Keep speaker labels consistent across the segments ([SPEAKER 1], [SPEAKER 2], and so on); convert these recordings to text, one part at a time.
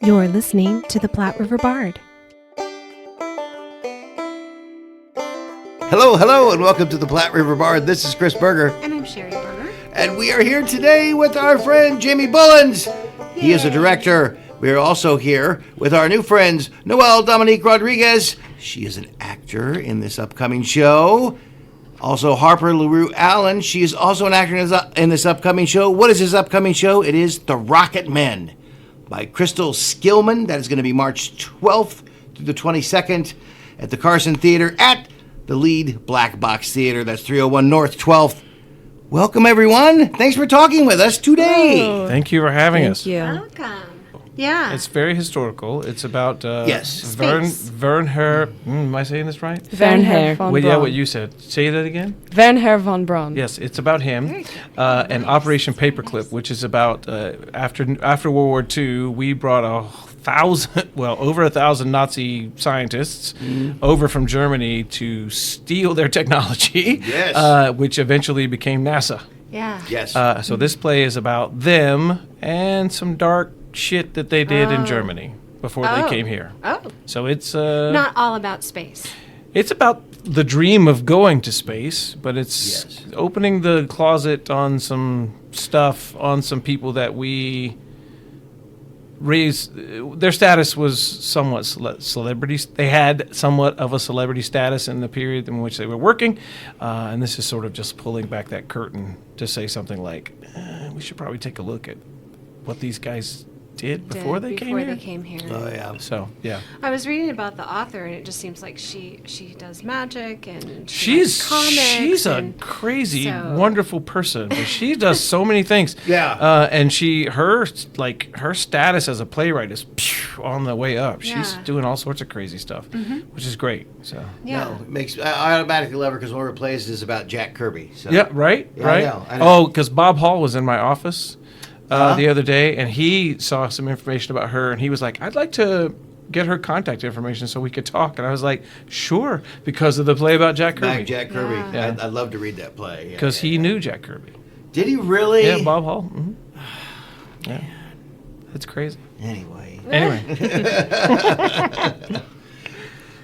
[SPEAKER 1] You're listening to the Platte River Bard.
[SPEAKER 2] Hello, and welcome to the Platte River Bard. This is Chris Berger.
[SPEAKER 3] And I'm Sherry Berger.
[SPEAKER 2] And we are here today with our friend Jamie Bullins. Yay. He is a director. We are also here with our new friends, Noelle, Dominique, Rodriguez. She is an actor in this upcoming show. Also, Harper, LaRue, Allen. She is also an actor in this upcoming show. What is this upcoming show? It is The Rocket Men by Crystal Skillman. That is going to be March 12th through the 22nd at the Carson Theater at the Lead Black Box Theater. That's 301 North 12th. Welcome, everyone. Thanks for talking with us today.
[SPEAKER 4] Hello. Thank you for having us.
[SPEAKER 1] Thank you.
[SPEAKER 3] Welcome. Yeah.
[SPEAKER 4] It's very historical. It's about
[SPEAKER 2] Yes.
[SPEAKER 4] Wernher. Am I saying this right?
[SPEAKER 5] Wernher von
[SPEAKER 4] Well,
[SPEAKER 5] Braun.
[SPEAKER 4] yeah, what you said. Say that again.
[SPEAKER 5] Wernher von Braun.
[SPEAKER 4] Yes, it's about him. And Operation Paperclip, which is about after World War II, we brought over 1,000 Nazi scientists over from Germany to steal their technology,
[SPEAKER 2] Yes.
[SPEAKER 4] which eventually became NASA.
[SPEAKER 3] Yeah.
[SPEAKER 2] Yes.
[SPEAKER 4] So this play is about them and some dark shit that they did in Germany before they came here.
[SPEAKER 3] Oh.
[SPEAKER 4] So it's
[SPEAKER 3] Not all about space.
[SPEAKER 4] it's about the dream of going to space, but it's
[SPEAKER 2] Yes.
[SPEAKER 4] opening the closet on some stuff, on some people that we raised. Their status was somewhat celebrities. They had somewhat of a celebrity status in the period in which they were working, and this is sort of just pulling back that curtain to say something like, we should probably take a look at what these guys did before they came here.
[SPEAKER 2] Oh, yeah.
[SPEAKER 4] So, yeah.
[SPEAKER 3] I was reading about the author, and it just seems like she does magic and
[SPEAKER 4] She's
[SPEAKER 3] comics.
[SPEAKER 4] a
[SPEAKER 3] and
[SPEAKER 4] crazy,
[SPEAKER 3] so-
[SPEAKER 4] wonderful person. But she does so many things.
[SPEAKER 2] Yeah.
[SPEAKER 4] And her status as a playwright is on the way up. She's
[SPEAKER 3] Yeah.
[SPEAKER 4] doing all sorts of crazy stuff, which is great. So.
[SPEAKER 3] Yeah.
[SPEAKER 2] No, it makes I automatically love her because one of her plays is about Jack Kirby. So.
[SPEAKER 4] Yeah. Right.
[SPEAKER 2] Yeah,
[SPEAKER 4] right.
[SPEAKER 2] I know.
[SPEAKER 4] Oh, because Bob Hall was in my office
[SPEAKER 2] Uh-huh.
[SPEAKER 4] the other day, and he saw some information about her, and he was like, "I'd like to get her contact information so we could talk." And I was like, "Sure," because of the play about Jack Kirby.
[SPEAKER 2] Back Jack Kirby.
[SPEAKER 3] Yeah.
[SPEAKER 4] Yeah.
[SPEAKER 2] I'd love to read that play.
[SPEAKER 4] Because he knew Jack Kirby.
[SPEAKER 2] Did he really?
[SPEAKER 4] Yeah, Bob Hall. Yeah, that's crazy.
[SPEAKER 2] Anyway.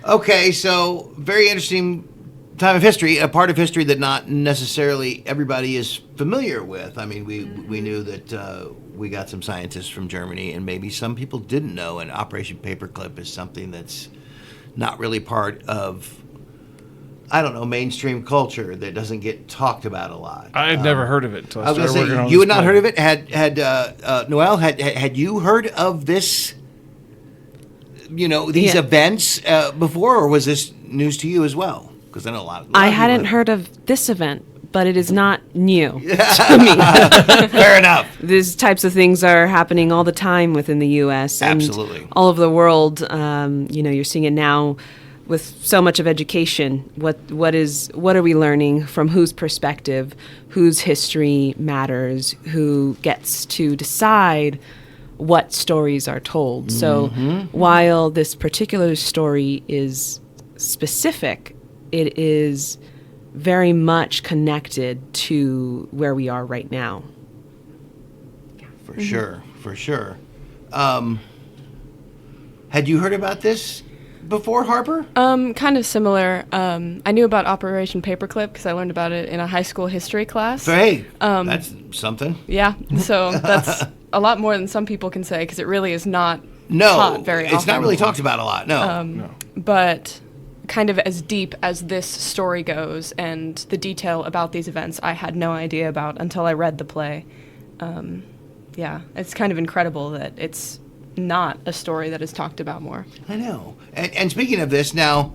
[SPEAKER 2] Okay, so very interesting time of history, a part of history that not necessarily everybody is familiar with. I mean, we knew that we got some scientists from Germany, and maybe some people didn't know, and Operation Paperclip is something that's not really part of, I don't know, mainstream culture that doesn't get talked about a lot.
[SPEAKER 4] I had never heard of it until I
[SPEAKER 2] I was
[SPEAKER 4] started
[SPEAKER 2] going
[SPEAKER 4] working
[SPEAKER 2] to
[SPEAKER 4] on
[SPEAKER 2] say, you
[SPEAKER 4] this
[SPEAKER 2] had not
[SPEAKER 4] play.
[SPEAKER 2] heard of it? Had Noelle, had you heard of this, these
[SPEAKER 5] Yeah.
[SPEAKER 2] events before, or was this news to you as well? Because I know a lot of
[SPEAKER 5] I
[SPEAKER 2] people
[SPEAKER 5] hadn't
[SPEAKER 2] have-
[SPEAKER 5] heard of this event, but it is not new to me.
[SPEAKER 2] Fair enough.
[SPEAKER 5] These types of things are happening all the time within the U.S. and
[SPEAKER 2] Absolutely.
[SPEAKER 5] all over the world. You're seeing it now with so much of education. What are we learning from whose perspective, whose history matters, who gets to decide what stories are told. So while this particular story is specific, it is very much connected to where we are right now.
[SPEAKER 2] For sure. Had you heard about this before, Harper?
[SPEAKER 6] Kind of similar. I knew about Operation Paperclip because I learned about it in a high school history class.
[SPEAKER 2] So, hey, that's something.
[SPEAKER 6] Yeah, so that's a lot more than some people can say because it really is not
[SPEAKER 2] No,
[SPEAKER 6] taught very often.
[SPEAKER 2] it's not really talked about a lot. No.
[SPEAKER 6] But kind of as deep as this story goes and the detail about these events, I had no idea about until I read the play. Yeah, it's kind of incredible that it's not a story that is talked about more.
[SPEAKER 2] I know. And speaking of this, now,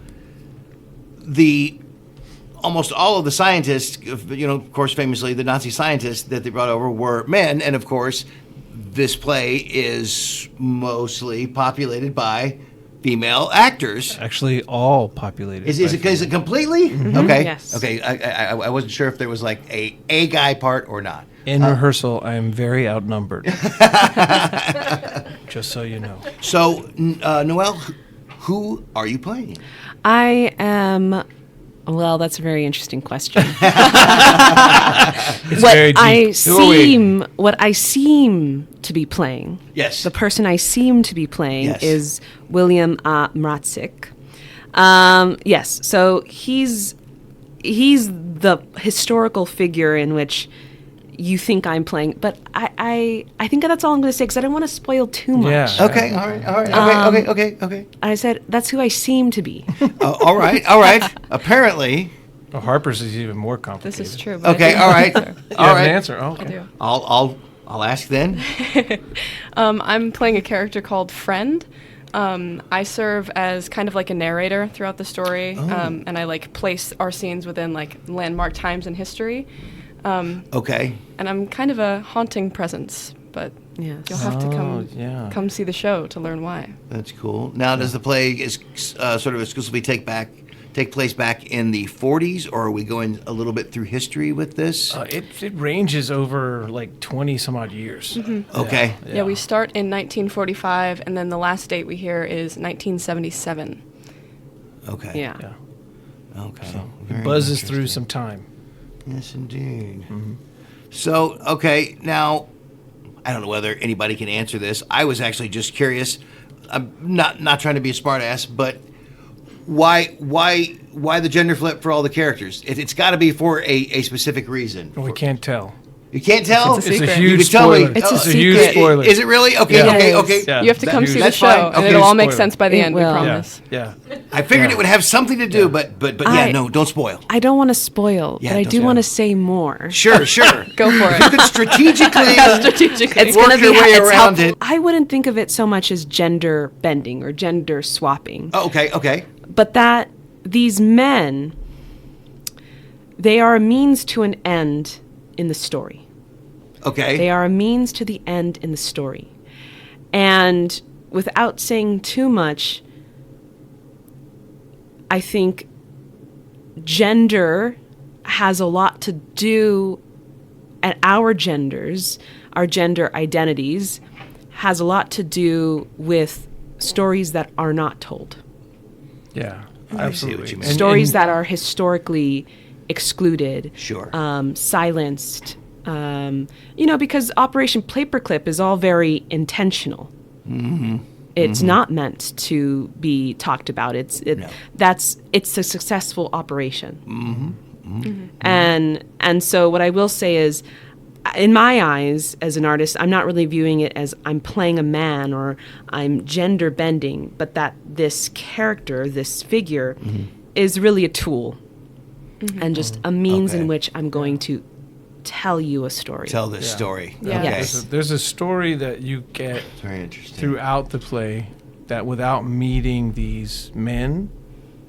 [SPEAKER 2] almost all of the scientists, of course, famously, the Nazi scientists that they brought over were men, and of course, this play is mostly populated by female actors.
[SPEAKER 4] Actually, all populated.
[SPEAKER 2] Is it completely? Okay.
[SPEAKER 5] Yes.
[SPEAKER 2] Okay. I wasn't sure if there was like a guy part or not.
[SPEAKER 4] In rehearsal, I am very outnumbered. Just so you know.
[SPEAKER 2] So, Noelle, who are you playing?
[SPEAKER 5] I am Well, that's a very interesting question.
[SPEAKER 4] It's very deep.
[SPEAKER 5] What I seem to be playing.
[SPEAKER 2] Yes.
[SPEAKER 5] The person I seem to be playing
[SPEAKER 2] Yes.
[SPEAKER 5] is William Mrazek. Yes. So he's the historical figure in which you think I'm playing, but I think that's all I'm going to say because I don't want to spoil too much.
[SPEAKER 4] Yeah.
[SPEAKER 2] Okay, all right, okay.
[SPEAKER 5] I said that's who I seem to be.
[SPEAKER 2] All right. Apparently.
[SPEAKER 4] Oh, Harper's is even more complicated.
[SPEAKER 6] This is true. but I
[SPEAKER 2] Okay,
[SPEAKER 6] do
[SPEAKER 2] all
[SPEAKER 6] have
[SPEAKER 2] right.
[SPEAKER 6] an answer.
[SPEAKER 4] You
[SPEAKER 2] All
[SPEAKER 4] have
[SPEAKER 2] right.
[SPEAKER 4] an answer? Oh, okay.
[SPEAKER 6] I do.
[SPEAKER 2] I'll ask then.
[SPEAKER 6] I'm playing a character called Friend. I serve as kind of like a narrator throughout the story, and I like place our scenes within like landmark times in history.
[SPEAKER 2] Okay.
[SPEAKER 6] And I'm kind of a haunting presence, but
[SPEAKER 5] Yes.
[SPEAKER 6] you'll have to come see the show to learn why.
[SPEAKER 2] That's cool. Now, does the play sort of exclusively take place back in the 40s, or are we going a little bit through history with this?
[SPEAKER 4] It ranges over like 20 some odd years.
[SPEAKER 2] Okay.
[SPEAKER 6] Yeah, we start in 1945, and then the last date we hear is 1977.
[SPEAKER 2] Okay.
[SPEAKER 5] Yeah.
[SPEAKER 4] Yeah.
[SPEAKER 2] Okay.
[SPEAKER 4] It
[SPEAKER 2] Very
[SPEAKER 4] buzzes through
[SPEAKER 2] interesting.
[SPEAKER 4] some time.
[SPEAKER 2] Yes, indeed. So, okay, now, I don't know whether anybody can answer this. I was actually just curious. I'm not trying to be a smartass, but why the gender flip for all the characters? It's got to be for a specific reason.
[SPEAKER 4] We can't tell.
[SPEAKER 2] You can't tell?
[SPEAKER 4] It's a
[SPEAKER 6] secret.
[SPEAKER 2] You
[SPEAKER 4] huge
[SPEAKER 2] can tell me.
[SPEAKER 4] spoiler.
[SPEAKER 5] It's a
[SPEAKER 4] a huge
[SPEAKER 5] secret.
[SPEAKER 4] spoiler.
[SPEAKER 2] Is it really? Okay,
[SPEAKER 4] Yeah.
[SPEAKER 2] okay,
[SPEAKER 5] Yes.
[SPEAKER 2] okay.
[SPEAKER 4] Yeah.
[SPEAKER 6] You have to come
[SPEAKER 4] Huge.
[SPEAKER 6] see the
[SPEAKER 2] That's
[SPEAKER 6] show,
[SPEAKER 2] fine.
[SPEAKER 6] and
[SPEAKER 2] Okay.
[SPEAKER 6] it'll all make
[SPEAKER 4] Spoiler.
[SPEAKER 6] sense by the
[SPEAKER 5] It
[SPEAKER 6] end, we
[SPEAKER 5] will.
[SPEAKER 6] promise.
[SPEAKER 4] Yeah.
[SPEAKER 2] I figured it would have something to do, but yeah, no, don't spoil.
[SPEAKER 5] I don't want to spoil,
[SPEAKER 2] Yeah,
[SPEAKER 5] but I
[SPEAKER 2] don't
[SPEAKER 5] do
[SPEAKER 2] spoil.
[SPEAKER 5] want to say more.
[SPEAKER 2] Sure.
[SPEAKER 6] Go for
[SPEAKER 2] If you
[SPEAKER 6] it.
[SPEAKER 2] could strategically
[SPEAKER 6] Strategically.
[SPEAKER 5] It's
[SPEAKER 2] work
[SPEAKER 5] gonna
[SPEAKER 2] your
[SPEAKER 5] be
[SPEAKER 2] way
[SPEAKER 5] it's
[SPEAKER 2] around
[SPEAKER 5] helpful.
[SPEAKER 2] it.
[SPEAKER 5] I wouldn't think of it so much as gender bending or gender swapping,
[SPEAKER 2] Oh, okay.
[SPEAKER 5] but that these men, they are a means to an end in the story.
[SPEAKER 2] Okay.
[SPEAKER 5] They are a means to the end in the story. And without saying too much, I think gender has a lot to do, and our genders, our gender identities, has a lot to do with stories that are not told.
[SPEAKER 4] Yeah.
[SPEAKER 2] see
[SPEAKER 4] Absolutely.
[SPEAKER 2] what you mean.
[SPEAKER 4] And-
[SPEAKER 5] Stories
[SPEAKER 4] and-
[SPEAKER 5] that are historically excluded,
[SPEAKER 2] Sure.
[SPEAKER 5] silenced. Because Operation Paperclip is all very intentional. It's not meant to be talked about. It's a successful operation. And so what I will say is, in my eyes as an artist, I'm not really viewing it as I'm playing a man or I'm gender bending, but that this character, this figure, is really a tool and just a means
[SPEAKER 2] Okay.
[SPEAKER 5] in which I'm going to tell you a story.
[SPEAKER 2] Tell this story.
[SPEAKER 6] Yeah.
[SPEAKER 2] Okay.
[SPEAKER 5] Yes.
[SPEAKER 4] There's a story that you get
[SPEAKER 2] Very interesting.
[SPEAKER 4] throughout the play that without meeting these men,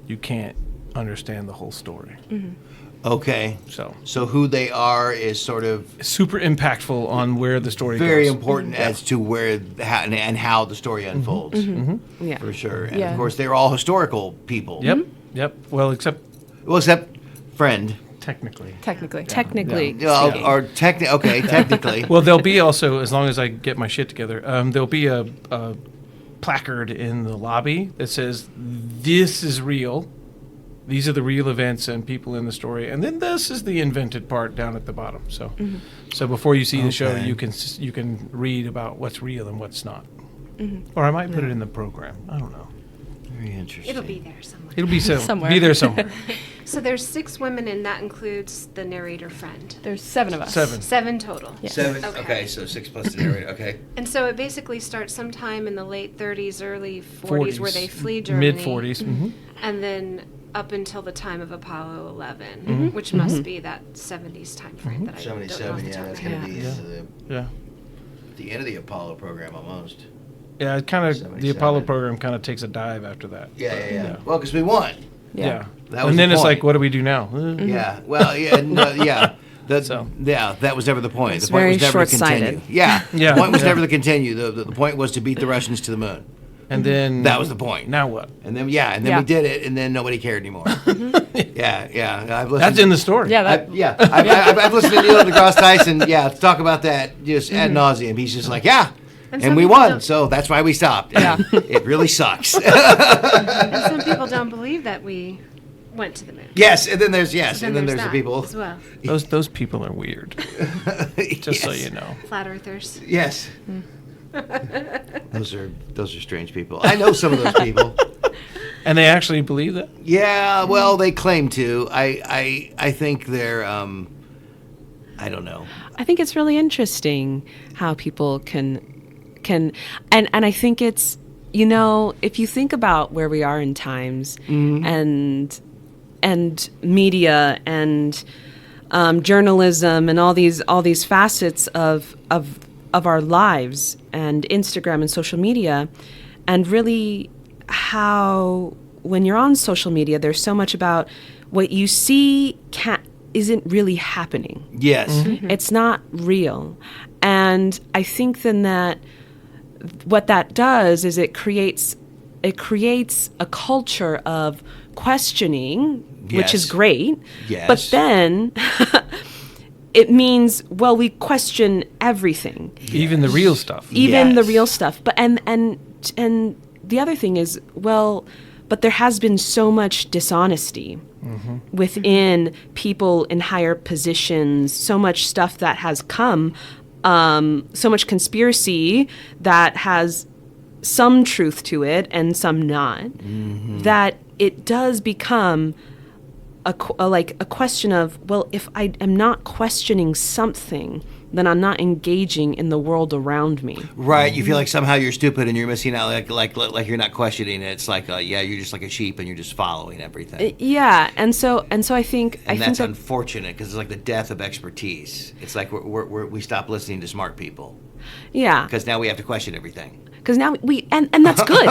[SPEAKER 4] you can't understand the whole story.
[SPEAKER 2] Okay.
[SPEAKER 4] So
[SPEAKER 2] who they are is sort of
[SPEAKER 4] it's super impactful on where the story
[SPEAKER 2] very
[SPEAKER 4] goes.
[SPEAKER 2] important as to how the story unfolds.
[SPEAKER 5] Yeah.
[SPEAKER 2] For sure. And
[SPEAKER 6] Yeah.
[SPEAKER 2] of course, they're all historical people.
[SPEAKER 4] Yep. Well, except
[SPEAKER 2] Except Friend.
[SPEAKER 4] technically.
[SPEAKER 6] Technically.
[SPEAKER 5] Technically
[SPEAKER 2] Well,
[SPEAKER 5] speaking.
[SPEAKER 2] or technically.
[SPEAKER 4] Well, there'll be also, as long as I get my shit together, there'll be a placard in the lobby that says, "This is real. These are the real events and people in the story." And then this is the invented part down at the bottom. So before you see the show,
[SPEAKER 2] Okay.
[SPEAKER 4] you can read about what's real and what's not. Or I might put it in the program. I don't know.
[SPEAKER 2] Very interesting.
[SPEAKER 3] It'll be there somewhere.
[SPEAKER 4] It'll be
[SPEAKER 6] Somewhere.
[SPEAKER 4] Be there somewhere.
[SPEAKER 3] So there's 6 women, and that includes the narrator friend.
[SPEAKER 6] There's 7 of us.
[SPEAKER 4] 7.
[SPEAKER 3] 7 total.
[SPEAKER 6] Yeah.
[SPEAKER 2] 7.
[SPEAKER 3] Okay.
[SPEAKER 2] Okay, so 6 plus the narrator. Okay.
[SPEAKER 3] And so it basically starts sometime in the late 30s, early 40s, where they flee Germany.
[SPEAKER 4] Mid 40s.
[SPEAKER 3] And then up until the time of Apollo 11, which must be that 70s time frame that I don't know off
[SPEAKER 2] 77,
[SPEAKER 3] the
[SPEAKER 2] yeah,
[SPEAKER 3] top
[SPEAKER 2] that's
[SPEAKER 3] of my
[SPEAKER 2] going to
[SPEAKER 3] head.
[SPEAKER 2] be
[SPEAKER 4] Yeah.
[SPEAKER 2] the end of the Apollo program almost.
[SPEAKER 4] Yeah, it kind of, the
[SPEAKER 2] 77.
[SPEAKER 4] Apollo program kind of takes a dive after that.
[SPEAKER 2] Yeah. Well, because we won.
[SPEAKER 4] Yeah.
[SPEAKER 2] That was
[SPEAKER 4] And then
[SPEAKER 2] the
[SPEAKER 4] it's
[SPEAKER 2] point.
[SPEAKER 4] like, what do we do now?
[SPEAKER 2] Yeah. Well, yeah. No, yeah.
[SPEAKER 4] So.
[SPEAKER 2] Yeah, that was never the point.
[SPEAKER 5] It's
[SPEAKER 2] the point
[SPEAKER 5] very
[SPEAKER 2] was never to
[SPEAKER 5] short-sighted.
[SPEAKER 2] continue. Yeah.
[SPEAKER 4] Yeah.
[SPEAKER 2] The point was
[SPEAKER 4] Yeah.
[SPEAKER 2] never to continue. The point was to beat the Russians to the moon.
[SPEAKER 4] And then
[SPEAKER 2] That was the point.
[SPEAKER 4] Now what?
[SPEAKER 2] And then we did it, and then nobody cared anymore. Yeah. I've listened.
[SPEAKER 4] That's in the story.
[SPEAKER 6] Yeah,
[SPEAKER 2] I've listened to Neil deGrasse Tyson. Yeah, talk about that just ad nauseum. He's just like,
[SPEAKER 3] And
[SPEAKER 2] and
[SPEAKER 3] some
[SPEAKER 2] we
[SPEAKER 3] people
[SPEAKER 2] won,
[SPEAKER 3] don't-
[SPEAKER 2] so that's why we stopped.
[SPEAKER 6] Yeah.
[SPEAKER 2] It really sucks.
[SPEAKER 3] And some people don't believe that we went to the moon.
[SPEAKER 2] Yes, and then there's
[SPEAKER 3] So
[SPEAKER 2] and then there's the
[SPEAKER 3] that
[SPEAKER 2] people.
[SPEAKER 3] as well.
[SPEAKER 4] Those people are weird. Just so you know.
[SPEAKER 3] Flat earthers.
[SPEAKER 2] Yes. Those are strange people. I know some of those people.
[SPEAKER 4] And they actually believe that?
[SPEAKER 2] Yeah, well, they claim to. I think they're I don't know.
[SPEAKER 5] I think it's really interesting how people can and I think it's, you know, if you think about where we are in times and media and journalism and all these facets of our lives and Instagram and social media, and really how when you're on social media, there's so much about what you see isn't really happening.
[SPEAKER 2] Yes.
[SPEAKER 5] It's not real. And I think then that what that does is it creates a culture of questioning, which is
[SPEAKER 2] Yes.
[SPEAKER 5] great.
[SPEAKER 2] Yes.
[SPEAKER 5] But then it means, well, we question everything.
[SPEAKER 4] Even the real stuff.
[SPEAKER 5] Even the
[SPEAKER 2] Yes.
[SPEAKER 5] real stuff. But and the other thing is, well, but there has been so much dishonesty within people in higher positions, so much stuff that has come, so much conspiracy that has some truth to it and some not, that it does become a question of, well, if I am not questioning something, then I'm not engaging in the world around me.
[SPEAKER 2] Right, you feel like somehow you're stupid and you're missing out, like you're not questioning it. It's like, you're just like a sheep and you're just following everything.
[SPEAKER 5] Yeah, and so I think
[SPEAKER 2] And
[SPEAKER 5] I
[SPEAKER 2] that's
[SPEAKER 5] think that,
[SPEAKER 2] unfortunate because it's like the death of expertise. It's like we stop listening to smart people
[SPEAKER 5] yeah,
[SPEAKER 2] because now we have to question everything.
[SPEAKER 5] because now and that's good,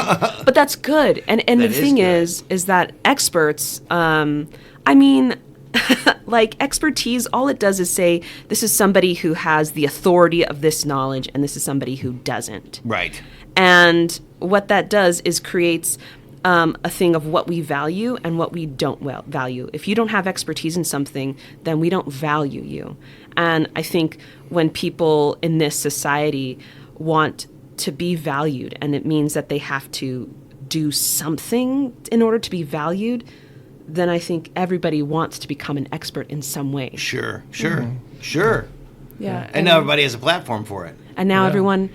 [SPEAKER 5] but that's good. And the
[SPEAKER 2] That is
[SPEAKER 5] thing
[SPEAKER 2] good.
[SPEAKER 5] is that experts, I mean, like expertise, all it does is say this is somebody who has the authority of this knowledge, and this is somebody who doesn't.
[SPEAKER 2] Right.
[SPEAKER 5] And what that does is creates a thing of what we value and what we don't value. If you don't have expertise in something, then we don't value you. And I think when people in this society want to be valued, and it means that they have to do something in order to be valued, then I think everybody wants to become an expert in some way.
[SPEAKER 2] Sure.
[SPEAKER 6] Yeah.
[SPEAKER 2] And now everybody has a platform for it.
[SPEAKER 5] And now everyone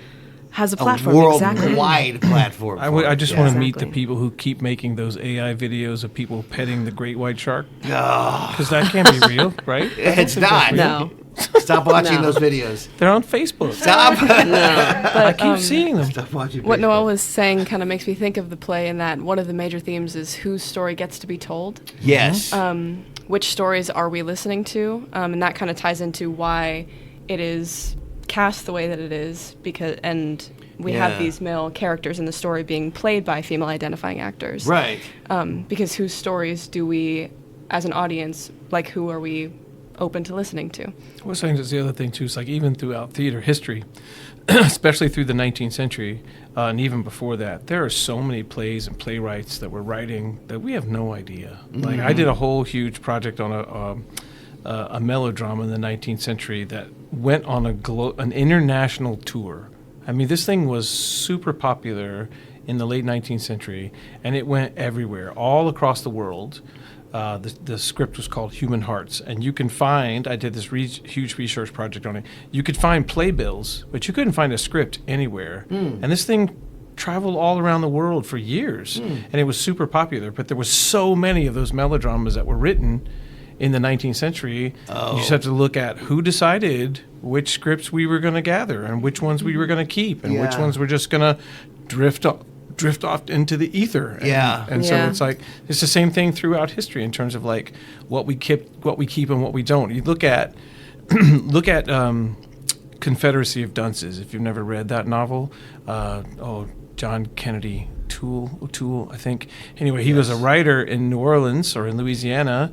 [SPEAKER 5] has a platform.
[SPEAKER 2] A
[SPEAKER 5] Exactly.
[SPEAKER 2] worldwide platform.
[SPEAKER 4] I just want to meet the
[SPEAKER 5] Exactly.
[SPEAKER 4] people who keep making those AI videos of people petting the great white shark.
[SPEAKER 2] Oh,
[SPEAKER 4] Because that can't be real, right? I don't
[SPEAKER 2] it's
[SPEAKER 4] think that's
[SPEAKER 2] not.
[SPEAKER 4] real.
[SPEAKER 5] No.
[SPEAKER 2] Stop watching
[SPEAKER 5] No.
[SPEAKER 2] those videos.
[SPEAKER 4] They're on Facebook.
[SPEAKER 2] Stop.
[SPEAKER 4] I keep seeing them.
[SPEAKER 2] Stop watching.
[SPEAKER 6] What
[SPEAKER 2] Facebook.
[SPEAKER 6] Noelle was saying kind of makes me think of the play in that one of the major themes is whose story gets to be told.
[SPEAKER 2] Yes.
[SPEAKER 6] Which stories are we listening to? And that kind of ties into why it is cast the way that it is, and we
[SPEAKER 2] Yeah.
[SPEAKER 6] have these male characters in the story being played by female identifying actors.
[SPEAKER 2] Right.
[SPEAKER 6] Because whose stories do we, as an audience, like who are we open to listening to?
[SPEAKER 4] I was saying that's the other thing too. It's like even throughout theater history, especially through the 19th century, and even before that, there are so many plays and playwrights that were writing that we have no idea. Like I did a whole huge project on a melodrama in the 19th century that went on an international tour. I mean, this thing was super popular in the late 19th century, and it went everywhere, all across the world. The script was called Human Hearts, and you can find, I did this huge research project on it, you could find playbills, but you couldn't find a script anywhere. And this thing traveled all around the world for years, and it was super popular, but there was so many of those melodramas that were written in the 19th century. You just have to look at who decided which scripts we were going to gather and which ones we were going to keep and which
[SPEAKER 2] Yeah.
[SPEAKER 4] ones were just going to drift off into the ether. And so
[SPEAKER 5] Yeah.
[SPEAKER 4] it's like it's the same thing throughout history in terms of like what we keep and what we don't. You look at Confederacy of Dunces, if you've never read that novel. John Kennedy O'Toole, I think. Anyway, he was a writer in New Orleans or in Louisiana.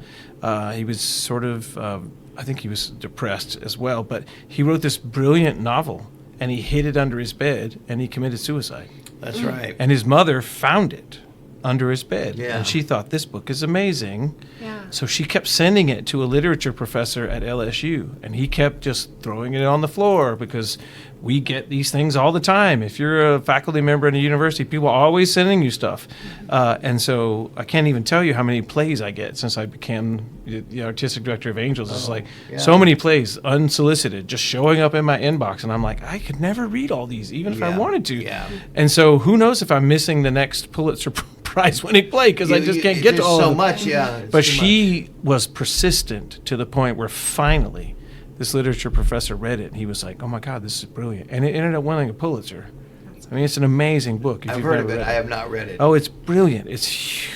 [SPEAKER 4] He was sort of, I think he was depressed as well, but he wrote this brilliant novel and he hid it under his bed and he committed suicide.
[SPEAKER 2] That's right.
[SPEAKER 4] And his mother found it under his bed.
[SPEAKER 2] Yeah.
[SPEAKER 4] And she thought, this book is amazing.
[SPEAKER 3] Yeah.
[SPEAKER 4] So she kept sending it to a literature professor at LSU, and he kept just throwing it on the floor because we get these things all the time. If you're a faculty member in a university, people are always sending you stuff. And so I can't even tell you how many plays I get since I became the artistic director of Angels. It's like so many plays unsolicited just showing up in my inbox, and I'm like, I could never read all these, even if I wanted to.
[SPEAKER 2] Yeah.
[SPEAKER 4] And so who knows if I'm missing the next Pulitzer Prize winning play because I just can't get to all
[SPEAKER 2] so
[SPEAKER 4] of them.
[SPEAKER 2] much, yeah. it's
[SPEAKER 4] But
[SPEAKER 2] too
[SPEAKER 4] she was persistent to the point where finally this literature professor read it and he was like, oh my God, this is brilliant. And it ended up winning a Pulitzer. I mean, it's an amazing book. If
[SPEAKER 2] I've
[SPEAKER 4] you've
[SPEAKER 2] heard
[SPEAKER 4] never
[SPEAKER 2] of it.
[SPEAKER 4] read
[SPEAKER 2] I have not read it.
[SPEAKER 4] Oh, it's brilliant. It's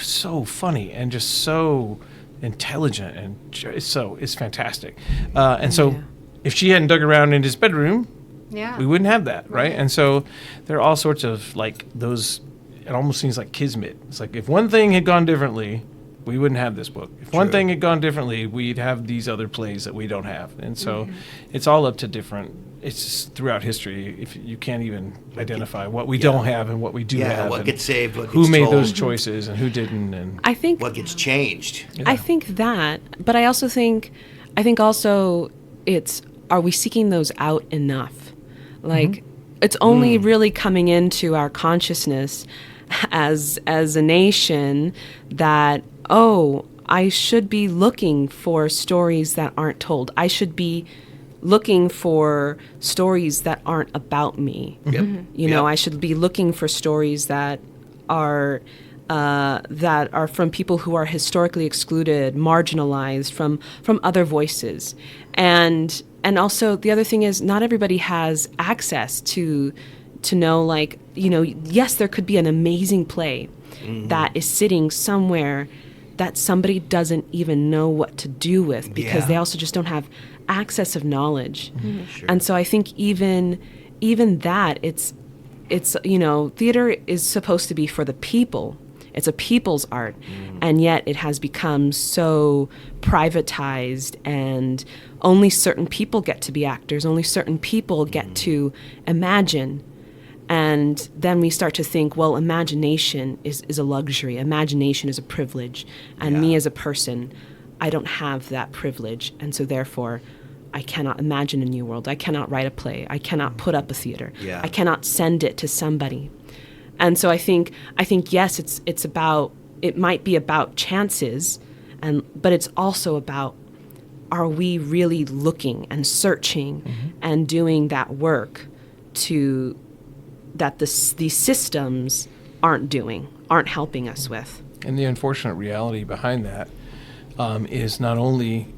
[SPEAKER 4] so funny and just so intelligent and it's fantastic. And so if she hadn't dug around in his bedroom,
[SPEAKER 3] Yeah.
[SPEAKER 4] we wouldn't have that, right? And so there are all sorts of like those. It almost seems like kismet. It's like if one thing had gone differently, we wouldn't have this book. If one
[SPEAKER 2] True.
[SPEAKER 4] thing had gone differently, we'd have these other plays that we don't have. And so it's all up to different. It's just throughout history. If you can't even identify what we don't have and what we do
[SPEAKER 2] Yeah,
[SPEAKER 4] have,
[SPEAKER 2] what
[SPEAKER 4] and
[SPEAKER 2] gets saved, what
[SPEAKER 4] who
[SPEAKER 2] gets
[SPEAKER 4] made
[SPEAKER 2] told.
[SPEAKER 4] those choices and who didn't, and
[SPEAKER 5] I think
[SPEAKER 2] What gets changed.
[SPEAKER 5] I think that, but I think also it's, are we seeking those out enough? Like, it's only really coming into our consciousness as a nation that, oh, I should be looking for stories that aren't told. I should be looking for stories that aren't about me.
[SPEAKER 2] Yep.
[SPEAKER 5] You know, I should be looking for stories that are from people who are historically excluded, marginalized from other voices, and also the other thing is not everybody has access to know, like, you know, yes, there could be an amazing play that is sitting somewhere that somebody doesn't even know what to do with because they also just don't have access of knowledge.
[SPEAKER 2] Sure.
[SPEAKER 5] And so I think even that it's you know, theater is supposed to be for the people. It's a people's art, and yet it has become so privatized, and only certain people get to be actors, only certain people get to imagine. And then we start to think, well, imagination is a luxury, imagination is a privilege, and me as a person, I don't have that privilege, and so therefore I cannot imagine a new world. I cannot write a play. I cannot put up a theater.
[SPEAKER 2] Yeah.
[SPEAKER 5] I cannot send it to somebody. And so I think yes, it's about, it might be about chances, but it's also about, are we really looking and searching and doing that work that these systems aren't helping us with.
[SPEAKER 4] And the unfortunate reality behind that is not only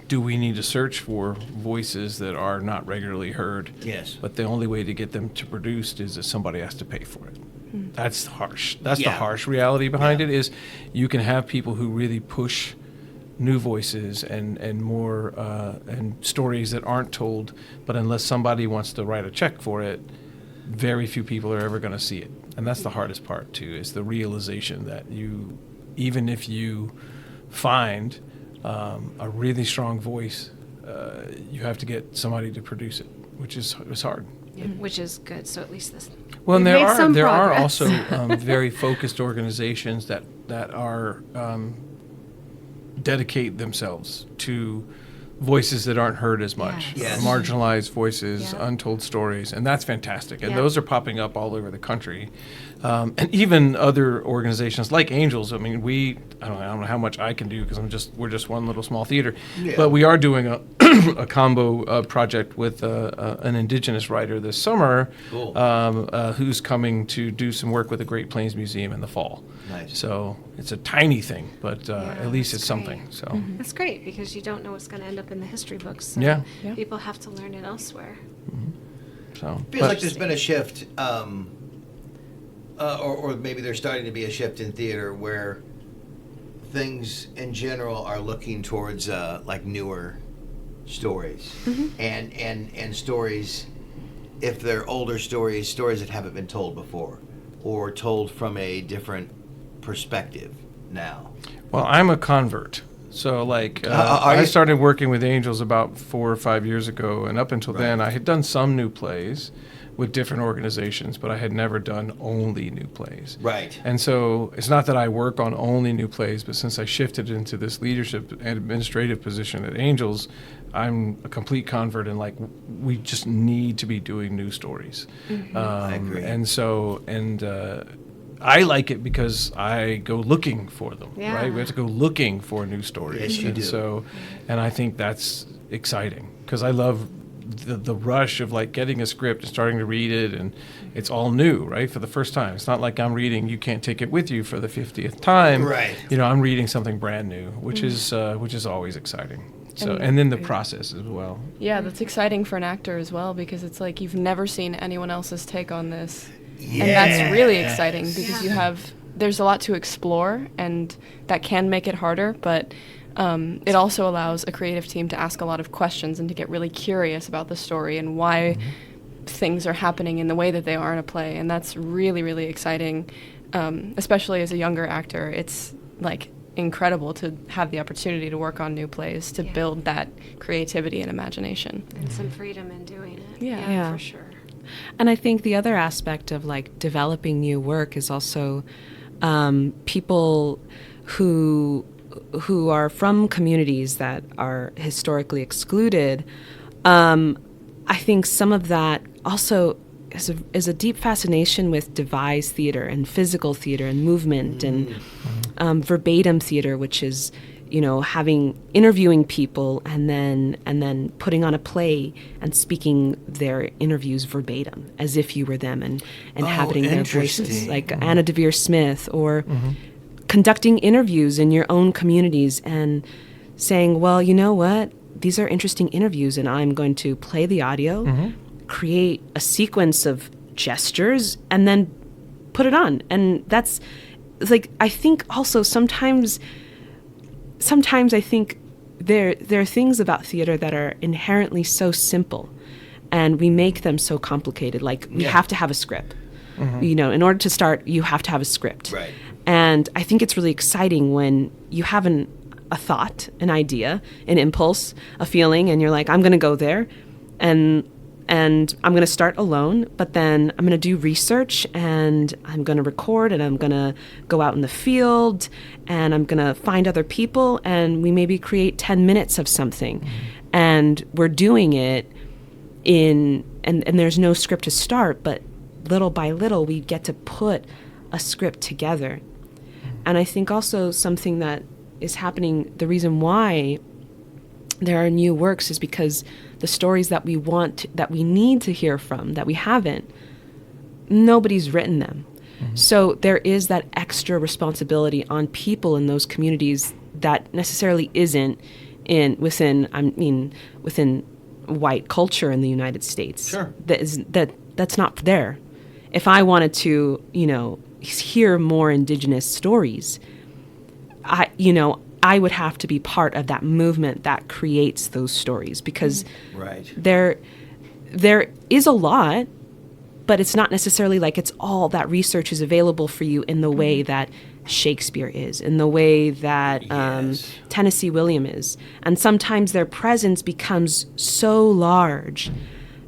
[SPEAKER 4] do we need to search for voices that are not regularly heard,
[SPEAKER 2] Yes.
[SPEAKER 4] but the only way to get them to produced is that somebody has to pay for it. That's harsh. That's the harsh reality behind it, is you can have people who really push new voices and more and stories that aren't told, but unless somebody wants to write a check for it, very few people are ever going to see it. And that's the hardest part too, is the realization that even if you find a really strong voice, you have to get somebody to produce it, which is hard.
[SPEAKER 3] Which is good. So at least this.
[SPEAKER 4] Well, and
[SPEAKER 3] we've made some
[SPEAKER 4] there are
[SPEAKER 3] progress.
[SPEAKER 4] also very focused organizations that are dedicate themselves to voices that aren't heard as much,
[SPEAKER 2] Yes.
[SPEAKER 4] marginalized voices,
[SPEAKER 3] Yeah.
[SPEAKER 4] untold stories, and that's fantastic. And
[SPEAKER 3] Yeah.
[SPEAKER 4] those are popping up all over the country, and even other organizations like Angels. I mean, I don't know how much I can do because we're just one little small theater, but we are doing a combo project with an Indigenous writer this summer,
[SPEAKER 2] Cool.
[SPEAKER 4] who's coming to do some work with the Great Plains Museum in the fall.
[SPEAKER 2] Nice.
[SPEAKER 4] So it's a tiny thing, but at least
[SPEAKER 3] that's
[SPEAKER 4] it's something.
[SPEAKER 3] great.
[SPEAKER 4] So
[SPEAKER 3] That's great because you don't know what's going to end up in the history books. So
[SPEAKER 4] Yeah.
[SPEAKER 3] people have to learn it elsewhere.
[SPEAKER 4] so
[SPEAKER 2] I feel like there's been a shift, or maybe there's starting to be a shift in theater where things in general are looking towards like newer stories, and stories, if they're older stories that haven't been told before, or told from a different perspective now.
[SPEAKER 4] Well, I'm a convert. So, like,
[SPEAKER 2] Are
[SPEAKER 4] I
[SPEAKER 2] you?
[SPEAKER 4] started working with Angels about 4 or 5 years ago, and up until then, I had done some new plays, with different organizations, but I had never done only new plays.
[SPEAKER 2] Right.
[SPEAKER 4] And so it's not that I work on only new plays, but since I shifted into this leadership and administrative position at Angels, I'm a complete convert and like we just need to be doing new stories.
[SPEAKER 2] I agree.
[SPEAKER 4] And so, I like it because I go looking for them,
[SPEAKER 3] Yeah.
[SPEAKER 4] right? We have to go looking for new stories.
[SPEAKER 2] Yes, you
[SPEAKER 4] and
[SPEAKER 2] do.
[SPEAKER 4] So, and I think that's exciting because I love the rush of like getting a script and starting to read it, and it's all new, right? For the first time. It's not like I'm reading You Can't Take It With You for the 50th time.
[SPEAKER 2] Right.
[SPEAKER 4] You know, I'm reading something brand new, which is always exciting. So, and then the process as well.
[SPEAKER 6] Yeah, that's exciting for an actor as well because it's like you've never seen anyone else's take on this. And that's really exciting because there's a lot to explore and that can make it harder, but it also allows a creative team to ask a lot of questions and to get really curious about the story and why things are happening in the way that they are in a play. And that's really, really exciting, especially as a younger actor. It's like incredible to have the opportunity to work on new plays, to build that creativity and imagination.
[SPEAKER 3] And some freedom in doing it.
[SPEAKER 6] Yeah.
[SPEAKER 5] Yeah.
[SPEAKER 3] For sure.
[SPEAKER 5] And I think the other aspect of like developing new work is also people who are from communities that are historically excluded. I think some of that also is a deep fascination with devised theater and physical theater and movement and verbatim theater, which is, you know, interviewing people and then putting on a play and speaking their interviews verbatim as if you were them and inhabiting their voices,
[SPEAKER 2] interesting.
[SPEAKER 5] like Anna Devere Smith, or conducting interviews in your own communities and saying, well, you know what, these are interesting interviews and I'm going to play the audio, create a sequence of gestures, and then put it on. And that's like, I think also sometimes I think there are things about theater that are inherently so simple and we make them so complicated. Like we have to have a script. You know, in order to start, you have to have a script.
[SPEAKER 2] Right.
[SPEAKER 5] And I think it's really exciting when you have a thought, an idea, an impulse, a feeling, and you're like, I'm going to go there and I'm going to start alone, but then I'm going to do research and I'm going to record and I'm going to go out in the field and I'm going to find other people and we maybe create 10 minutes of something. And we're doing it and there's no script to start, but little by little we get to put a script together. And I think also something that is happening, the reason why there are new works is because the stories that we need to hear from, that we haven't, nobody's written them. So there is that extra responsibility on people in those communities that necessarily isn't within white culture in the United States.
[SPEAKER 2] Sure.
[SPEAKER 5] That's not there. If I wanted to, you know, hear more indigenous stories, I would have to be part of that movement that creates those stories because there is a lot, but it's not necessarily like it's all that research is available for you in the way that Shakespeare is, in the way that Tennessee William is. And sometimes their presence becomes so large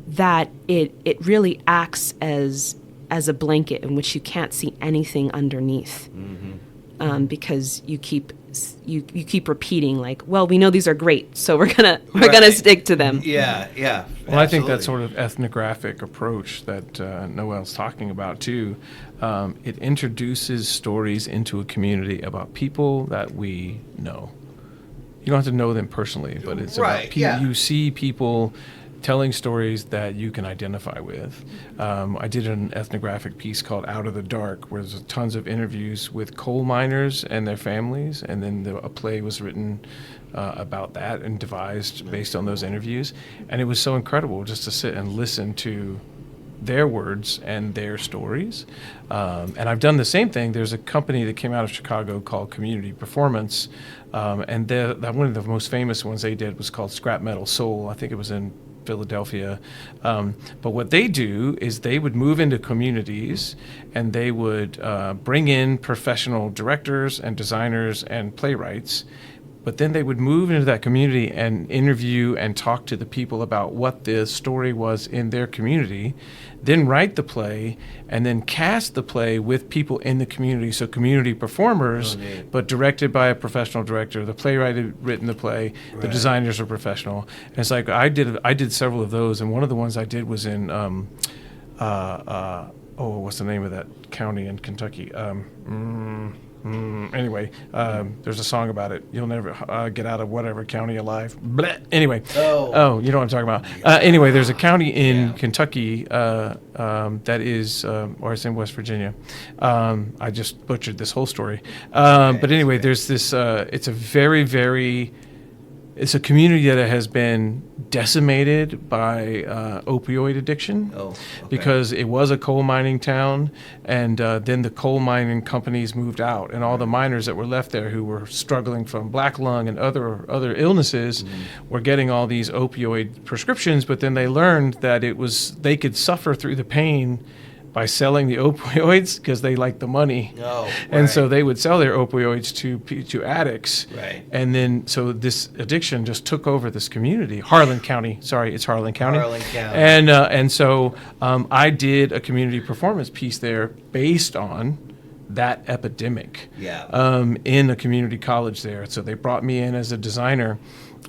[SPEAKER 5] that it really acts as a blanket in which you can't see anything underneath, because you keep repeating like, well, we know these are great, so we're gonna stick to them.
[SPEAKER 2] Yeah.
[SPEAKER 4] Well, I think that sort of ethnographic approach that Noelle's talking about too, it introduces stories into a community about people that we know. You don't have to know them personally, but it's about people.
[SPEAKER 2] Yeah.
[SPEAKER 4] You see people telling stories that you can identify with. I did an ethnographic piece called Out of the Dark, where there's tons of interviews with coal miners and their families, and then a play was written about that and devised based on those interviews. And it was so incredible just to sit and listen to their words and their stories. And I've done the same thing. There's a company that came out of Chicago called Community Performance, and one of the most famous ones they did was called Scrap Metal Soul. I think it was in Philadelphia. But what they do is they would move into communities and they would bring in professional directors and designers and playwrights, but then they would move into that community and interview and talk to the people about what the story was in their community, then write the play, and then cast the play with people in the community, so community performers, but directed by a professional director. The playwright had written the play, the designers are professional. And it's like I did several of those, and one of the ones I did was in what's the name of that county in Kentucky? Anyway, there's a song about it. You'll never get out of whatever county alive. Bleh. Anyway. Oh, you know what I'm talking about. Anyway, there's a county in Kentucky that is, or it's in West Virginia. I just butchered this whole story. But anyway, there's this, it's a community that has been decimated by opioid addiction because it was a coal mining town, and then the coal mining companies moved out, and all the miners that were left there who were struggling from black lung and other illnesses were getting all these opioid prescriptions, but then they learned that they could suffer through the pain by selling the opioids because they liked the money. And so they would sell their opioids to addicts. Right. And then so this addiction just took over this community. Harlan County. Sorry, it's Harlan County. Harlan County. And so I did a community performance piece there based on that epidemic in a community college there. So they brought me in as a designer.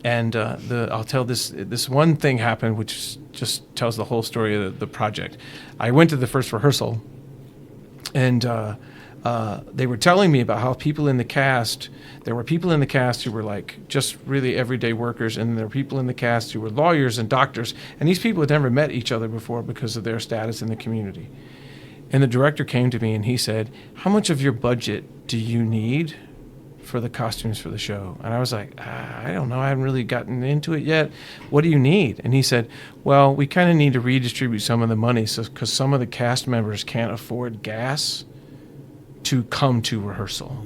[SPEAKER 4] And I'll tell this one thing happened, which just tells the whole story of the project. I went to the first rehearsal, and they were telling me about how there were people in the cast who were like just really everyday workers, and there were people in the cast who were lawyers and doctors, and these people had never met each other before because of their status in the community. And the director came to me and he said, "How much of your budget do you need for the costumes for the show?" And I was like, I don't know, I haven't really gotten into it yet. What do you need? And he said, well, we kind of need to redistribute some of the money because some of the cast members can't afford gas to come to rehearsal.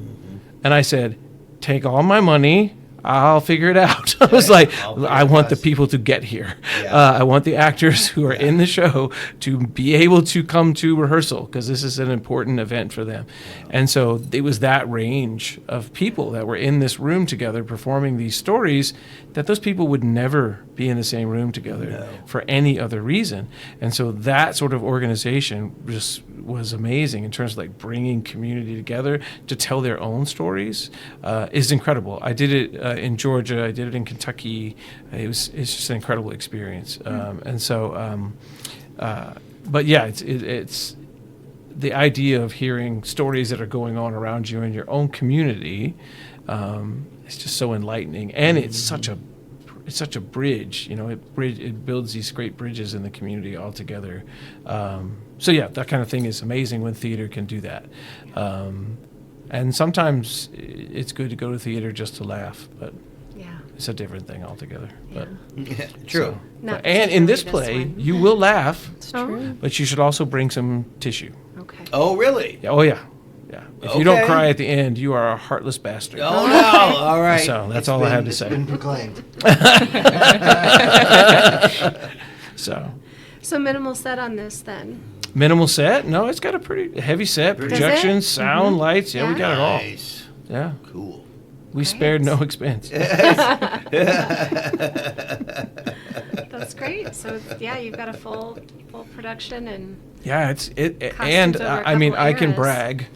[SPEAKER 4] And I said, take all my money, I'll figure it out. I was like, I want the people to get here. I want the actors who are in the show to be able to come to rehearsal because this is an important event for them. And so it was that range of people that were in this room together performing these stories that those people would never be in the same room together for any other reason. And so that sort of organization just was amazing in terms of like bringing community together to tell their own stories is incredible. I did it in Georgia. I did it in Kentucky. It's just an incredible experience. But yeah, it's the idea of hearing stories that are going on around you in your own community. It's just so enlightening, and it's such a bridge. You know, it builds these great bridges in the community all together. So yeah, that kind of thing is amazing when theater can do that. And sometimes it's good to go to theater just to laugh, but it's a different thing altogether. But
[SPEAKER 2] true.
[SPEAKER 4] And in this play, you will laugh,
[SPEAKER 3] True.
[SPEAKER 4] but you should also bring some tissue.
[SPEAKER 3] Okay.
[SPEAKER 2] Oh, really?
[SPEAKER 4] Yeah, oh yeah. If you don't cry at the end, you are a heartless bastard.
[SPEAKER 2] Oh, no. All right.
[SPEAKER 4] So that's all I have to
[SPEAKER 2] It's
[SPEAKER 4] say.
[SPEAKER 2] been proclaimed.
[SPEAKER 3] So minimal set on this then.
[SPEAKER 4] Minimal set? No, it's got a pretty heavy set. Projections, sound, lights. Yeah, we got it all.
[SPEAKER 2] Nice.
[SPEAKER 4] Yeah.
[SPEAKER 2] Cool.
[SPEAKER 4] We spared no expense.
[SPEAKER 3] That's great. So you've got a full production and
[SPEAKER 4] Yeah,
[SPEAKER 3] costumes over a
[SPEAKER 4] I mean,
[SPEAKER 3] couple
[SPEAKER 4] I can
[SPEAKER 3] eras.
[SPEAKER 4] brag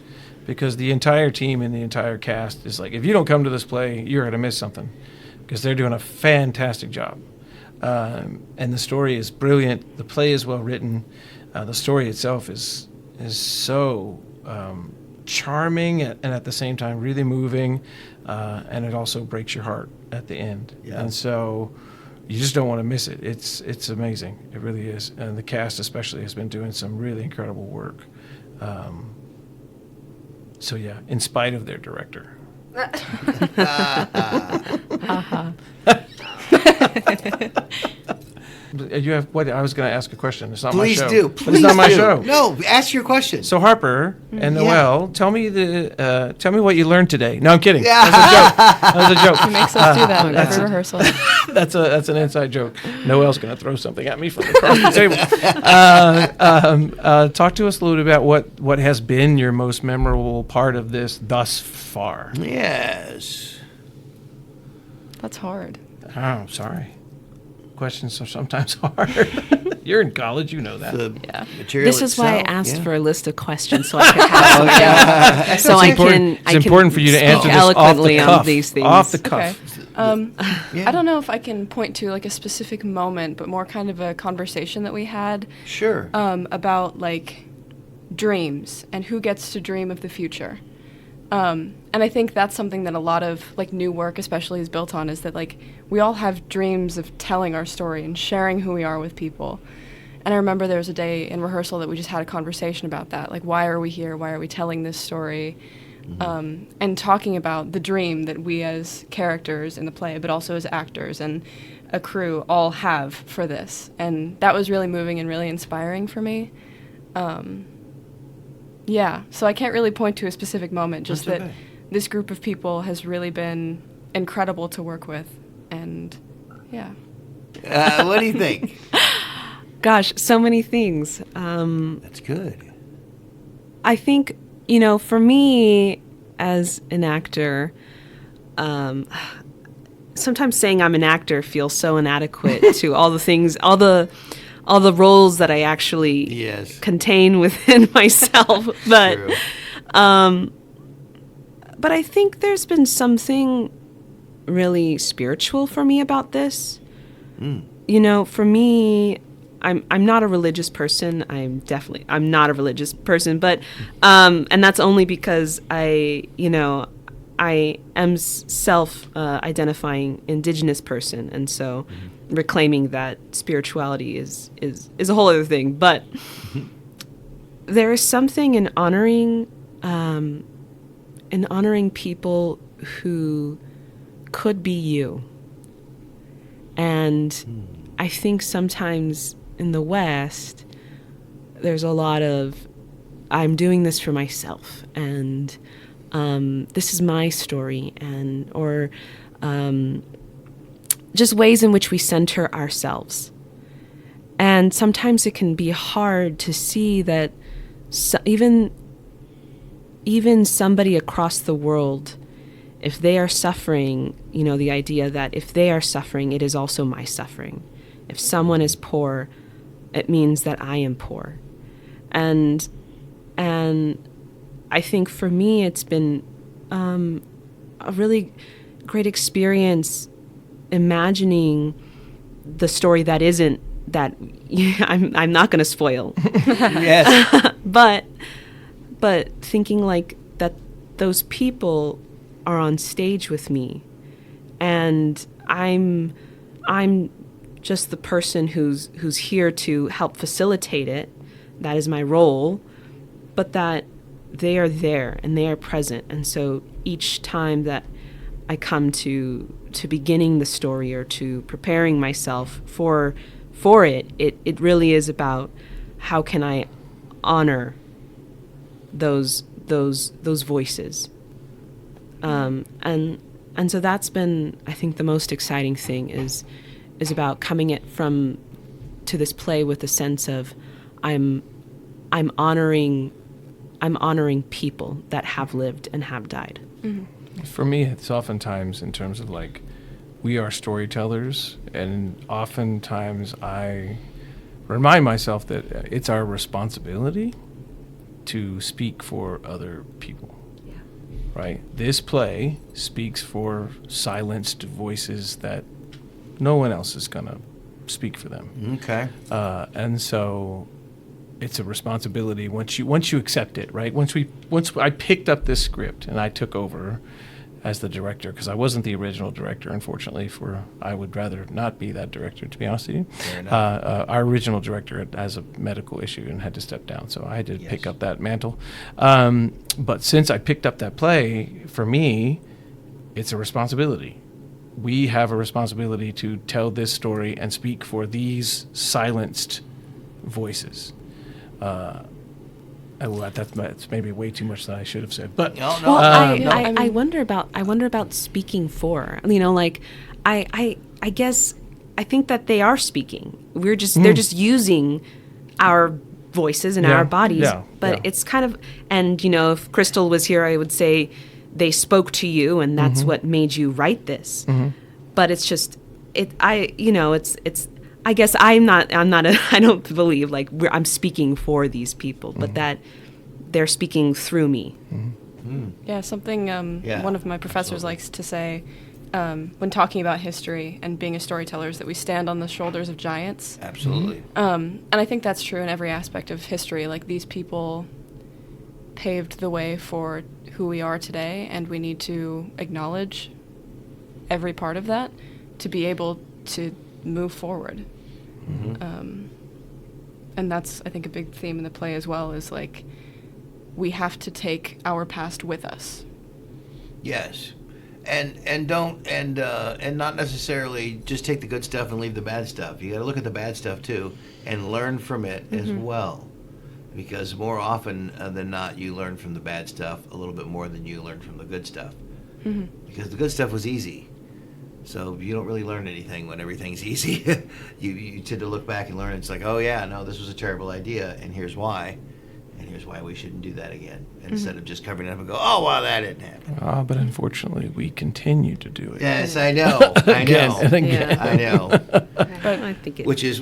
[SPEAKER 4] because the entire team and the entire cast is like, if you don't come to this play, you're going to miss something because they're doing a fantastic job. And the story is brilliant. The play is well written. The story itself is so charming and at the same time really moving, and it also breaks your heart at the end.
[SPEAKER 2] Yeah.
[SPEAKER 4] And so you just don't want to miss it. It's amazing. It really is. And the cast especially has been doing some really incredible work. So yeah, in spite of their director. You have what? I was going to ask a question. It's not my show.
[SPEAKER 2] Please do.
[SPEAKER 4] But it's not my show.
[SPEAKER 2] No, ask your question.
[SPEAKER 4] So Harper and Noelle, tell me what you learned today. No, I'm kidding.
[SPEAKER 2] Yeah.
[SPEAKER 4] That was a joke.
[SPEAKER 6] He makes us do that every rehearsal.
[SPEAKER 4] That's an inside joke. Noelle's going to throw something at me from across the table. Talk to us a little bit about what has been your most memorable part of this thus far.
[SPEAKER 2] Yes.
[SPEAKER 6] That's hard.
[SPEAKER 4] Oh, sorry. Questions are sometimes hard. You're in college, you know that.
[SPEAKER 2] The
[SPEAKER 6] Yeah.
[SPEAKER 2] material
[SPEAKER 5] This is why I
[SPEAKER 2] itself,
[SPEAKER 5] asked
[SPEAKER 2] yeah.
[SPEAKER 5] for a list of questions so I could have so I can.
[SPEAKER 4] It's important for you to answer
[SPEAKER 5] speak
[SPEAKER 4] this off the
[SPEAKER 5] eloquently
[SPEAKER 4] cuff.
[SPEAKER 5] on these things.
[SPEAKER 4] Off the
[SPEAKER 6] Okay.
[SPEAKER 4] cuff.
[SPEAKER 2] Yeah.
[SPEAKER 6] I don't know if I can point to like a specific moment, but more kind of a conversation that we had
[SPEAKER 2] Sure.
[SPEAKER 6] about like dreams and who gets to dream of the future. And I think that's something that a lot of like new work especially is built on, is that like we all have dreams of telling our story and sharing who we are with people. And I remember there was a day in rehearsal that we just had a conversation about that. Like, why are we here? Why are we telling this story? And talking about the dream that we as characters in the play, but also as actors and a crew all have for this. And that was really moving and really inspiring for me. Yeah, so I can't really point to a specific moment, just
[SPEAKER 2] That's
[SPEAKER 6] that
[SPEAKER 2] okay.
[SPEAKER 6] this group of people has really been incredible to work with. And yeah.
[SPEAKER 2] What do you think?
[SPEAKER 5] Gosh, so many things.
[SPEAKER 2] That's good.
[SPEAKER 5] I think, for me as an actor, sometimes saying I'm an actor feels so inadequate to all the things, all the roles that I actually
[SPEAKER 2] Yes.
[SPEAKER 5] contain within myself. But
[SPEAKER 2] True.
[SPEAKER 5] but I think there's been something really spiritual for me about this. For me, I'm not a religious person. I'm not a religious person, but and that's only because I am self-identifying indigenous person, and so reclaiming that spirituality is a whole other thing. But there is something in honoring people who could be you. And I think sometimes in the West, there's a lot of, I'm doing this for myself, and this is my story, or just ways in which we center ourselves. And sometimes it can be hard to see that even somebody across the world, if they are suffering, the idea that if they are suffering, it is also my suffering. If someone is poor, it means that I am poor. And I think for me, it's been a really great experience imagining the story that isn't that I'm not going to spoil.
[SPEAKER 2] Yes.
[SPEAKER 5] but thinking like that those people are on stage with me, and I'm just the person who's here to help facilitate it. That is my role, but that they are there and they are present. And so each time that I come to beginning the story or to preparing myself for it really is about how can I honor those voices. And so that's been, I think, the most exciting thing is about coming to this play with a sense of I'm honoring people that have lived and have died.
[SPEAKER 6] Mm-hmm.
[SPEAKER 4] For me, it's oftentimes in terms of like, we are storytellers, and oftentimes I remind myself that it's our responsibility to speak for other people.
[SPEAKER 5] Yeah.
[SPEAKER 4] Right? This play speaks for silenced voices that no one else is going to speak for them.
[SPEAKER 2] Okay.
[SPEAKER 4] And so it's a responsibility once you accept it, right? Once I picked up this script and I took over as the director, because I wasn't the original director, unfortunately. I would rather not be that director, to be honest with you.
[SPEAKER 2] Fair enough.
[SPEAKER 4] Our original director has a medical issue and had to step down, so I had to pick up that mantle. But since I picked up that play, for me, it's a responsibility. We have a responsibility to tell this story and speak for these silenced voices. That's maybe way too much that I should have said, but
[SPEAKER 2] No,
[SPEAKER 5] Well,
[SPEAKER 6] I
[SPEAKER 5] I wonder about speaking for. I guess I think that they are speaking. They're just using our voices and our bodies.
[SPEAKER 4] Yeah,
[SPEAKER 5] but
[SPEAKER 4] yeah.
[SPEAKER 5] it's kind of, and if Crystal was here, I would say they spoke to you, and that's what made you write this. but it's just I guess I don't believe like I'm speaking for these people, but that they're speaking through me.
[SPEAKER 6] Yeah, something one of my professors likes to say when talking about history and being a storyteller is that we stand on the shoulders of giants.
[SPEAKER 2] Absolutely.
[SPEAKER 6] And I think that's true in every aspect of history. Like, these people paved the way for who we are today, and we need to acknowledge every part of that to be able to move forward. And that's, I think, a big theme in the play as well, is like, we have to take our past with us.
[SPEAKER 2] Yes. And not necessarily just take the good stuff and leave the bad stuff. You got to look at the bad stuff too and learn from it as well, because more often than not, you learn from the bad stuff a little bit more than you learn from the good stuff. Because the good stuff was easy, so you don't really learn anything when everything's easy. you tend to look back and learn. It's like, oh yeah, no, this was a terrible idea, and here's why. And here's why we shouldn't do that again. Instead of just covering it up and go, oh, well, that didn't happen.
[SPEAKER 4] But unfortunately, we continue to do it.
[SPEAKER 2] Yes, I know. I know.
[SPEAKER 4] and again.
[SPEAKER 2] I know.
[SPEAKER 5] But I think
[SPEAKER 2] Which is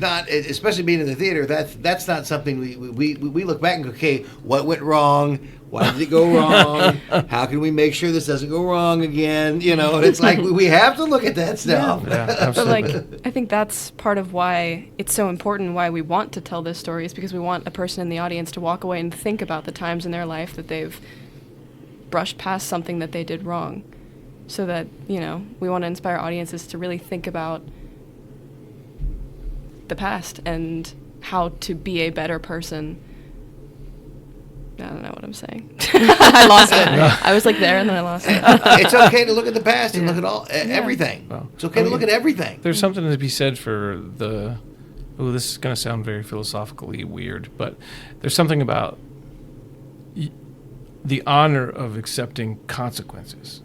[SPEAKER 2] not, especially being in the theater, that's not something we look back and go, okay, what went wrong? Why did it go wrong? How can we make sure this doesn't go wrong again? You know, and it's like we have to look at that stuff.
[SPEAKER 4] Yeah,
[SPEAKER 6] But
[SPEAKER 4] absolutely.
[SPEAKER 6] like, I think that's part of why it's so important, why we want to tell this story, is because we want a person in the audience to walk away and think about the times in their life that they've brushed past something that they did wrong. So that, you know, we want to inspire audiences to really think about the past and how to be a better person. I don't know what I'm saying. I lost it. I was like there and then I lost it.
[SPEAKER 2] It's okay to look at the past and look at everything.
[SPEAKER 4] Well,
[SPEAKER 2] It's okay to look at everything.
[SPEAKER 4] There's something to be said for this is going to sound very philosophically weird, but there's something about the honor of accepting consequences,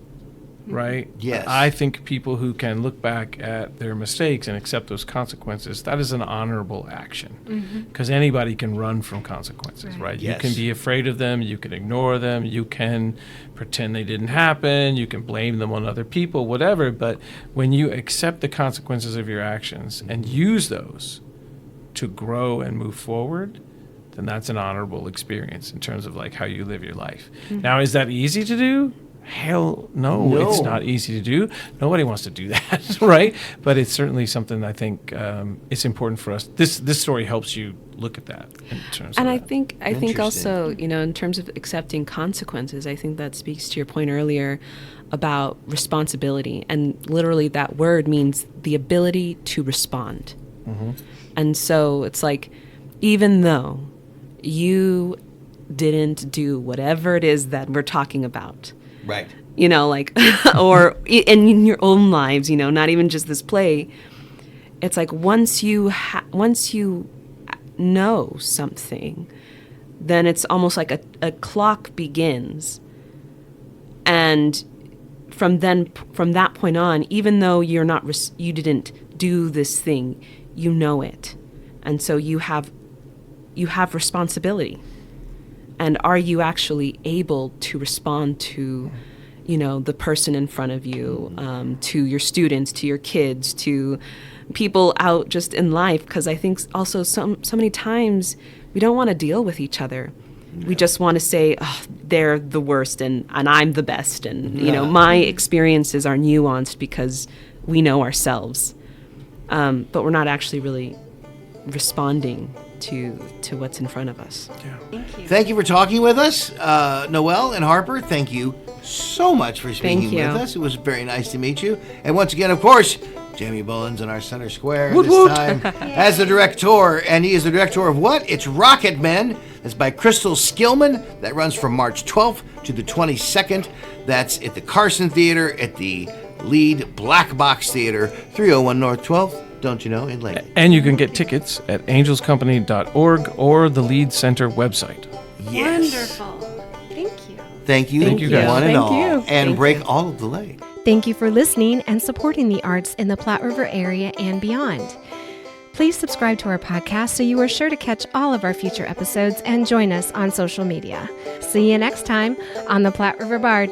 [SPEAKER 4] right?
[SPEAKER 2] Yes.
[SPEAKER 4] I think people who can look back at their mistakes and accept those consequences, that is an honorable action, because anybody can run from consequences, right?
[SPEAKER 2] Yes.
[SPEAKER 4] You can be afraid of them, you can ignore them, you can pretend they didn't happen, you can blame them on other people, whatever, but when you accept the consequences of your actions and use those to grow and move forward, then that's an honorable experience in terms of like how you live your life. Now, is that easy to do? Hell no, it's not easy to do. Nobody wants to do that, right? But it's certainly something I think it's important for us. This story helps you look at that in terms
[SPEAKER 5] And
[SPEAKER 4] of
[SPEAKER 5] I
[SPEAKER 4] that.
[SPEAKER 5] think also, you know, in terms of accepting consequences, I think that speaks to your point earlier about responsibility. And literally that word means the ability to respond. And so it's like, even though you didn't do whatever it is that we're talking about,
[SPEAKER 2] Right.
[SPEAKER 5] you know, like, or in your own lives, you know, not even just this play, it's like once you know something, then it's almost like a clock begins. And from that point on, even though you didn't do this thing, you know it. And so you have responsibility. And are you actually able to respond to, you know, the person in front of you, to your students, to your kids, to people out just in life? Because I think also so many times we don't want to deal with each other. No. We just want to say, oh, they're the worst and I'm the best. And, you know, my experiences are nuanced because we know ourselves. But we're not actually really responding to what's in front of us.
[SPEAKER 4] Yeah.
[SPEAKER 2] Thank you for talking with us, Noelle and Harper. Thank you so much for speaking with us. It was very nice to meet you. And once again, of course, Jamie Bullins in our center square time as the director. And he is the director of what? It's Rocket Men. That's by Crystal Skillman. That runs from March 12th to the 22nd. That's at the Carson Theater at the Lead Black Box Theater, 301 North 12th. Don't you know, in Lake.
[SPEAKER 4] And you can get tickets at angelscompany.org or the Lead Center website.
[SPEAKER 2] Yes.
[SPEAKER 3] Wonderful. Thank you.
[SPEAKER 2] Thank you,
[SPEAKER 4] Thank you, guys.
[SPEAKER 2] one and
[SPEAKER 6] Thank
[SPEAKER 2] all.
[SPEAKER 6] you.
[SPEAKER 2] And
[SPEAKER 6] Thank
[SPEAKER 2] break
[SPEAKER 6] you.
[SPEAKER 2] all of the leg.
[SPEAKER 1] Thank you for listening and supporting the arts in the Platte River area and beyond. Please subscribe to our podcast so you are sure to catch all of our future episodes and join us on social media. See you next time on the Platte River Bard.